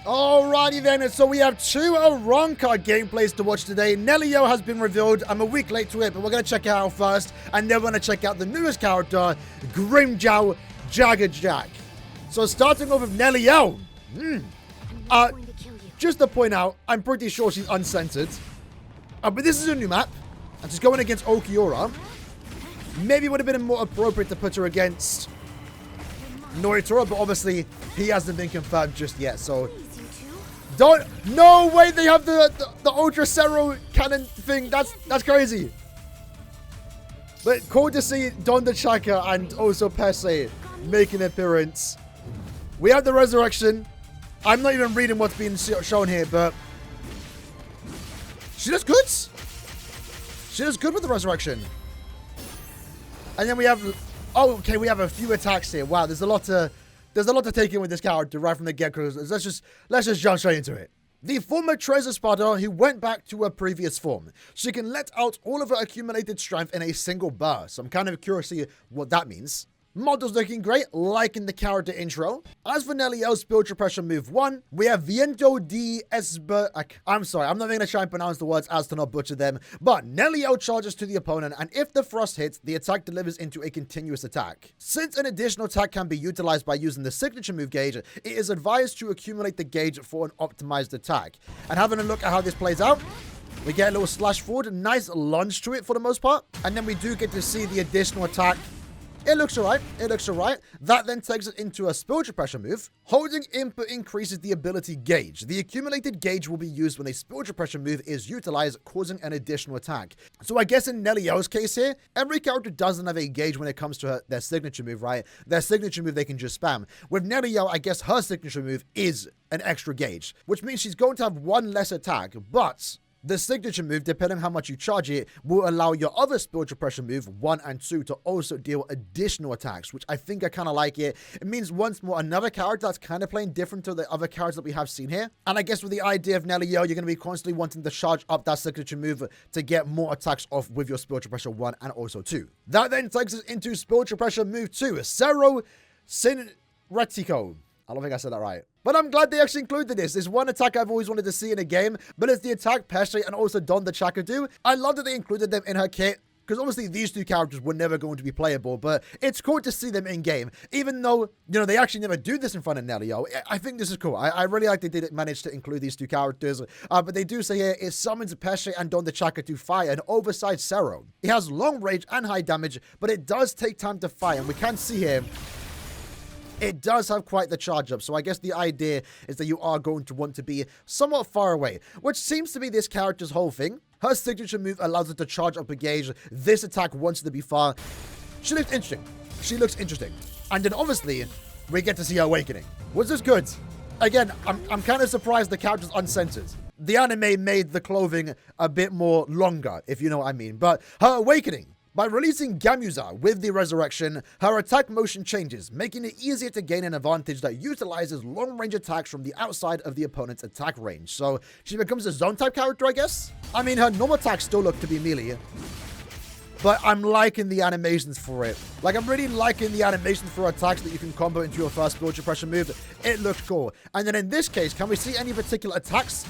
Alrighty then, so we have two Aranka gameplays to watch today. Nelliel has been revealed. I'm a week late to it, but we're going to check it out first. And then we're going to check out the newest character, Grimmjow Jack. So starting off with Nelliel. Just to point out, I'm pretty sure she's uncensored. But this is a new map. And she's going against Okiura. Maybe it would have been more appropriate to put her against Noitora, but obviously he hasn't been confirmed just yet, so no way they have the Ultra Cero cannon thing. That's crazy. But cool to see Don the Chaka and also Pese make an appearance. We have the Resurrection. I'm not even reading what's being shown here, but she does good. She does good with the Resurrection. And then we have, oh, okay, we have a few attacks here. Wow, there's a lot to take in with this character right from the get-go. Let's just jump straight into it. The former Treasure Spotter who went back to her previous form. She can let out all of her accumulated strength in a single burst. I'm kind of curious to see what that means. Model's looking great, liking the character intro. As for Nelliel's spiritual pressure move 1, we have Viento de Esber. I'm sorry, I'm not going to try and pronounce the words as to not butcher them. But Nelliel charges to the opponent, and if the thrust hits, the attack delivers into a continuous attack. Since an additional attack can be utilized by using the signature move gauge, it is advised to accumulate the gauge for an optimized attack. And having a look at how this plays out, we get a little slash forward, a nice lunge to it for the most part. And then we do get to see the additional attack. It looks alright. It looks alright. That then takes it into a spiritual pressure move. Holding input increases the ability gauge. The accumulated gauge will be used when a spiritual pressure move is utilized, causing an additional attack. So I guess in Nelliel's case here, every character doesn't have a gauge when it comes to their signature move, right? Their signature move they can just spam. With Nelliel, I guess her signature move is an extra gauge, which means she's going to have one less attack, but the signature move, depending on how much you charge it, will allow your other spiritual pressure move, 1 and 2, to also deal additional attacks, which I think I kind of like it. It means once more another character that's kind of playing different to the other characters that we have seen here. And I guess with the idea of Nelliel, you're going to be constantly wanting to charge up that signature move to get more attacks off with your spiritual pressure 1 and also 2. That then takes us into spiritual pressure move 2, Cero Sinretico. I don't think I said that right. But I'm glad they actually included this. It's one attack I've always wanted to see in a game, but it's the attack Pesce and also Don the Chaka do. I love that they included them in her kit, because obviously these two characters were never going to be playable, but it's cool to see them in game. Even though, you know, they actually never do this in front of Nelliel. I think this is cool. I really like they did manage to include these two characters. But they do say here, it summons Pesce and Don the Chaka to fire an oversized Cero. It has long range and high damage, but it does take time to fire. And we can see here, it does have quite the charge up, so I guess the idea is that you are going to want to be somewhat far away, which seems to be this character's whole thing. Her signature move allows her to charge up a gauge. This attack wants her to be far. She looks interesting. She looks interesting. And then obviously, we get to see her awakening. Was this good? Again, I'm kind of surprised the character's uncensored. The anime made the clothing a bit more longer, if you know what I mean. But her awakening. By releasing Gamuza with the Resurrection, her attack motion changes, making it easier to gain an advantage that utilizes long-range attacks from the outside of the opponent's attack range. So she becomes a zone-type character, I guess? I mean, her normal attacks still look to be melee, but I'm liking the animations for it. Like, I'm really liking the animations for attacks that you can combo into your first spiritual pressure move. It looks cool. And then in this case, can we see any particular attacks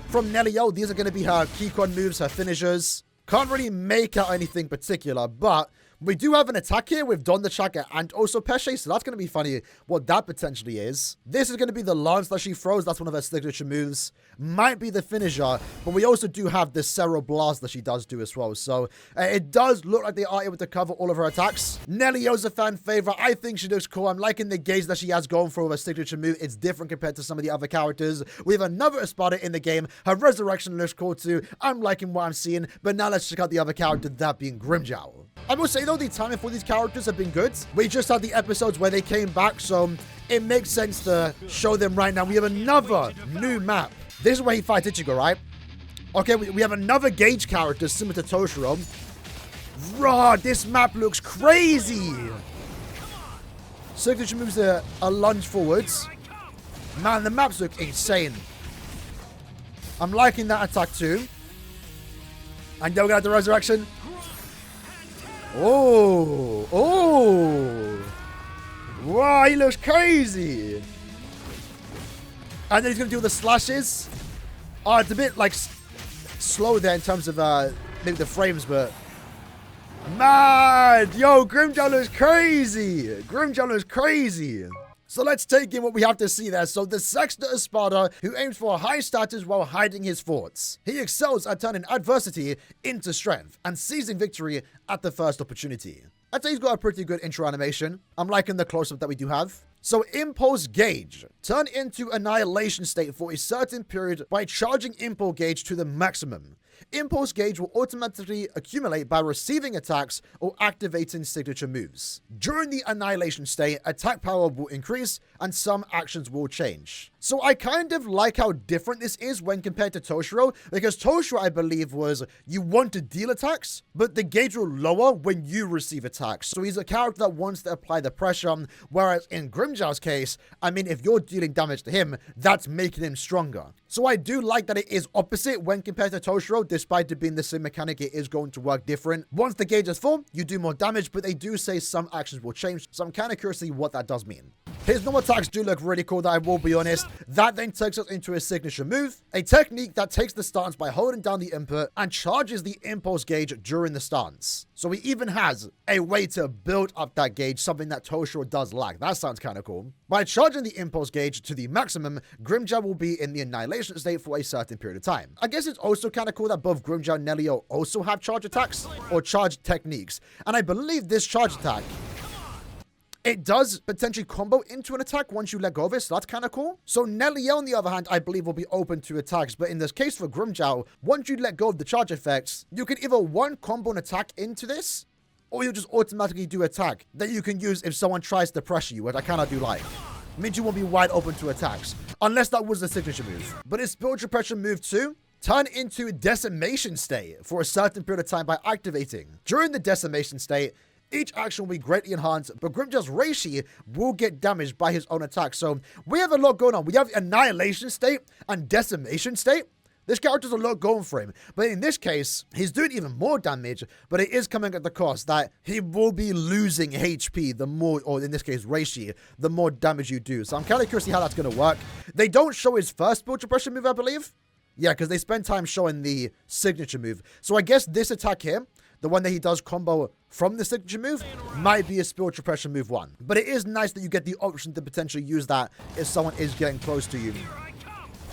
from Nelliel? These are going to be her keycon moves, her finishers. Can't really make out anything particular, but we do have an attack here with Don the Chaka and also Pesce, so that's going to be funny what that potentially is. This is going to be the lance that she throws. That's one of her signature moves. Might be the finisher, but we also do have this Cero Blast that she does do as well. So it does look like they are able to cover all of her attacks. Nelliel's a fan favorite. I think she looks cool. I'm liking the gauge that she has going for her signature move. It's different compared to some of the other characters. We have another Espada in the game. Her Resurrection looks cool too. I'm liking what I'm seeing, but now let's check out the other character, that being Grimmjow. I will say though, the timing for these characters have been good. We just had the episodes where they came back, so it makes sense to show them right now. We have another new map. This is where he fights Ichigo, right? Okay, we have another gauge character similar to Toshiro. Raw, this map looks crazy. Signature moves a lunge forwards. Man, the maps look insane. I'm liking that attack too. And then we got the Resurrection. Oh, oh. Wow, he looks crazy. And then he's going to do the slashes. It's a bit like slow there in terms of maybe the frames, but man, yo, Grimmjow looks crazy. Grimmjow looks crazy. So let's take in what we have to see there. So the Sexter of Sparta, who aims for a high status while hiding his thoughts. He excels at turning adversity into strength and seizing victory at the first opportunity. I'd say he's got a pretty good intro animation. I'm liking the close-up that we do have. So Impulse Gauge. Turn into Annihilation state for a certain period by charging Impulse Gauge to the maximum. Impulse Gauge will automatically accumulate by receiving attacks or activating signature moves. During the Annihilation state, attack power will increase and some actions will change. So I kind of like how different this is when compared to Toshiro, because Toshiro, I believe, was you want to deal attacks, but the gauge will lower when you receive attacks. So he's a character that wants to apply the pressure, whereas in Grimmjow's case, I mean, if you're dealing damage to him, that's making him stronger. So I do like that it is opposite when compared to Toshiro, despite it being the same mechanic, it is going to work different. Once the gauge is full, you do more damage, but they do say some actions will change, so I'm kind of curious to see what that does mean. His normal attacks do look really cool, that I will be honest. That then takes us into his signature move, a technique that takes the stance by holding down the input and charges the impulse gauge during the stance. So he even has a way to build up that gauge, something that Toshiro does lack. That sounds kind of cool. By charging the impulse gauge to the maximum, Grimmjow will be in the annihilation state for a certain period of time. I guess it's also kind of cool that both Grimmjow and Nelliel also have charge attacks or charge techniques. And I believe this charge attack, it does potentially combo into an attack once you let go of it, so that's kind of cool. So Nelliel, on the other hand, I believe will be open to attacks, but in this case for Grimmjow, once you let go of the charge effects, you can either one combo an attack into this, or you just automatically do attack that you can use if someone tries to pressure you, which I kind of do like. It means you won't be wide open to attacks, unless that was the signature move. But his spiritual pressure move too, turn into decimation state for a certain period of time by activating. During the decimation state, each action will be greatly enhanced, but Grimmjow's Reishi will get damaged by his own attack. So we have a lot going on. We have Annihilation state and Decimation state. This character's a lot going for him. But in this case, he's doing even more damage, but it is coming at the cost that he will be losing HP the more, or in this case, Reishi, the more damage you do. So I'm kind of curious to see how that's going to work. They don't show his first spiritual pressure move, I believe. Yeah, because they spend time showing the signature move. So I guess this attack here, the one that he does combo from the signature move, might be a spiritual pressure move 1. But it is nice that you get the option to potentially use that if someone is getting close to you.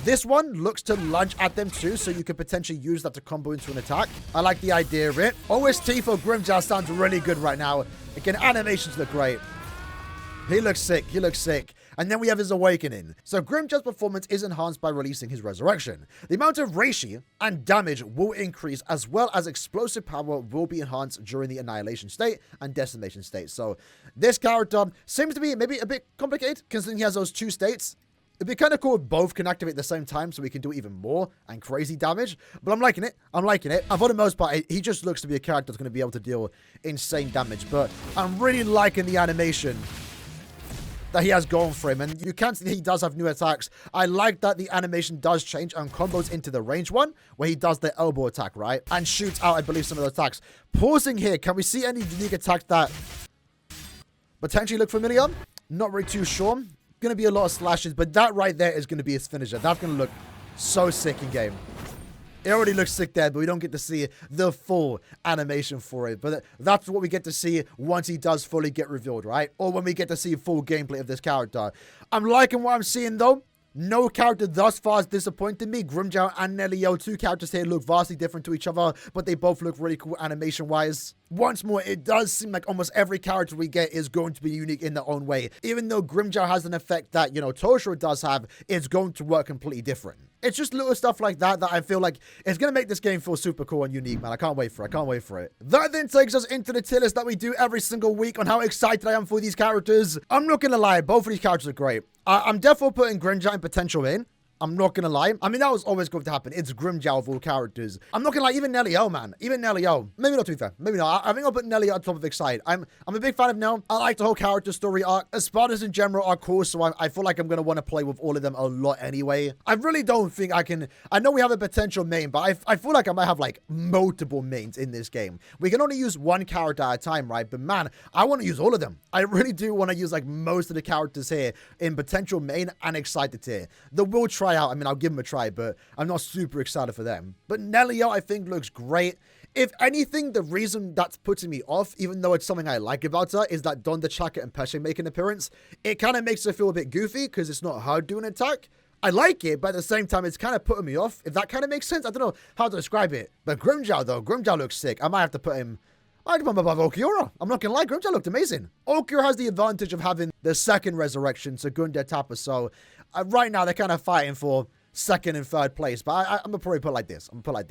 This one looks to lunge at them too, so you could potentially use that to combo into an attack. I like the idea of it. OST for Grimmjow sounds really good right now. Again, animations look great. He looks sick. He looks sick. And then we have his awakening. So Grimmjow's performance is enhanced by releasing his resurrection. The amount of Reishi and damage will increase, as well as explosive power will be enhanced during the annihilation state and decimation state. So this character seems to be maybe a bit complicated, considering he has those two states. It'd be kind of cool if both can activate at the same time so we can do even more and crazy damage. But I'm liking it. I'm liking it. And for the most part, he just looks to be a character that's going to be able to deal insane damage. But I'm really liking the animation that he has going for him, and you can see he does have new attacks. I like that the animation does change and combos into the range one, where he does the elbow attack, right? And shoots out, I believe, some of the attacks. Pausing here, can we see any unique attacks that potentially look familiar? Not really too sure. Gonna be a lot of slashes, but that right there is gonna be his finisher. That's gonna look so sick in game. It already looks sick there, but we don't get to see the full animation for it. But that's what we get to see once he does fully get revealed, right? Or when we get to see full gameplay of this character. I'm liking what I'm seeing, though. No character thus far has disappointed me. Grimmjow and Nelliel, two characters here, look vastly different to each other, but they both look really cool animation-wise. Once more, it does seem like almost every character we get is going to be unique in their own way. Even though Grimmjow has an effect that, you know, Toshiro does have, it's going to work completely different. It's just little stuff like that that I feel like is going to make this game feel super cool and unique, man. I can't wait for it. I can't wait for it. That then takes us into the tier list that we do every single week on how excited I am for these characters. I'm not going to lie. Both of these characters are great. I'm definitely putting Grimmjow in potential in. I'm not gonna lie. I mean, that was always going to happen. It's Grimmjow of all characters. I'm not gonna lie, even Nelliel, man. Even Nelliel. Maybe not, to be fair. Maybe not. I think I'll put Nelliel on top of Excite. I'm a big fan of Nell. I like the whole character story arc. Espadas in general are cool, so I feel like I'm gonna want to play with all of them a lot anyway. I really don't think I can. I know we have a potential main, but I feel like I might have like multiple mains in this game. We can only use one character at a time, right? But man, I want to use all of them. I really do want to use like most of the characters here in potential main and excited tier. The will try out, I mean, I'll give them a try, but I'm not super excited for them. But Nelliel, I think, looks great. If anything, the reason that's putting me off, even though it's something I like about her, is that Donda Chaka and Pesce make an appearance. It kind of makes her feel a bit goofy because it's not her doing an attack. I like it, but at the same time, it's kind of putting me off. If that kind of makes sense, I don't know how to describe it. But Grimmjow, though, Grimmjow looks sick. I might have to put him... I'd put him above Okiura. I'm not gonna lie, Grimmjow looked amazing. Okiura has the advantage of having the second resurrection, Segunda Etapa, so right now they're kind of fighting for second and third place, but I'm gonna probably put it like this. Not like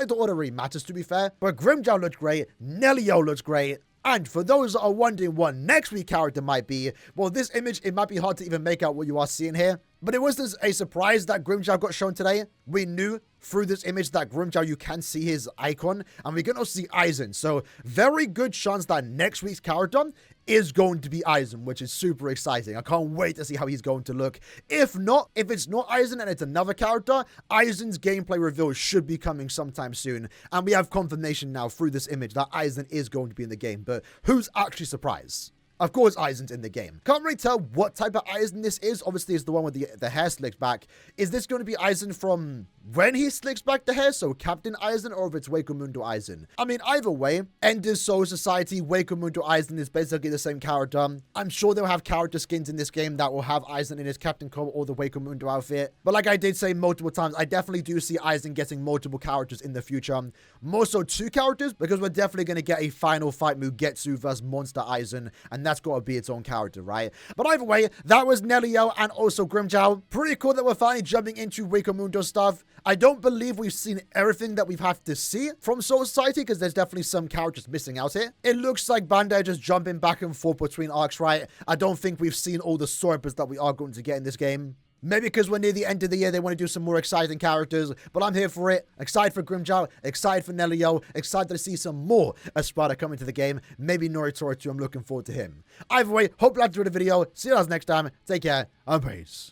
the order really matters, to be fair, but Grimmjow looks great, Nelliel looks great, and for those that are wondering what next week's character might be, well, this image, it might be hard to even make out what you are seeing here, but it wasn't a surprise that Grimmjow got shown today. We knew through this image that Grimmjow, you can see his icon, and we can also see Aizen. So very good chance that next week's character is going to be Aizen, which is super exciting. I can't wait to see how he's going to look. If it's not Aizen and it's another character, Aizen's gameplay reveal should be coming sometime soon. And we have confirmation now through this image that Aizen is going to be in the game. But who's actually surprised? Of course, Aizen's in the game. Can't really tell what type of Aizen this is. Obviously, it's the one with the hair slicked back. Is this going to be Aizen from when he slicks back the hair? So Captain Aizen, or if it's Wakemundo Aizen? I mean, either way, Ender's Soul Society, Wakemundo Aizen is basically the same character. I'm sure they'll have character skins in this game that will have Aizen in his Captain Coat or the Wakemundo outfit. But like I did say multiple times, I definitely do see Aizen getting multiple characters in the future. More so 2 characters, because we're definitely going to get a final fight Mugetsu versus Monster Aizen, and that's got to be its own character, right? But either way, that was Nelliel and also Grimmjow. Pretty cool that we're finally jumping into Wakemundo stuff. I don't believe we've seen everything that we've had to see from Soul Society, because there's definitely some characters missing out here. It looks like Bandai just jumping back and forth between arcs, right? I don't think we've seen all the Swordbirds that we are going to get in this game. Maybe because we're near the end of the year, they want to do some more exciting characters, but I'm here for it. Excited for Grimmjow, excited for Nelliel, excited to see some more Espada come into the game. Maybe Noritora too, I'm looking forward to him. Either way, hope you liked the video. See you guys next time. Take care, and peace.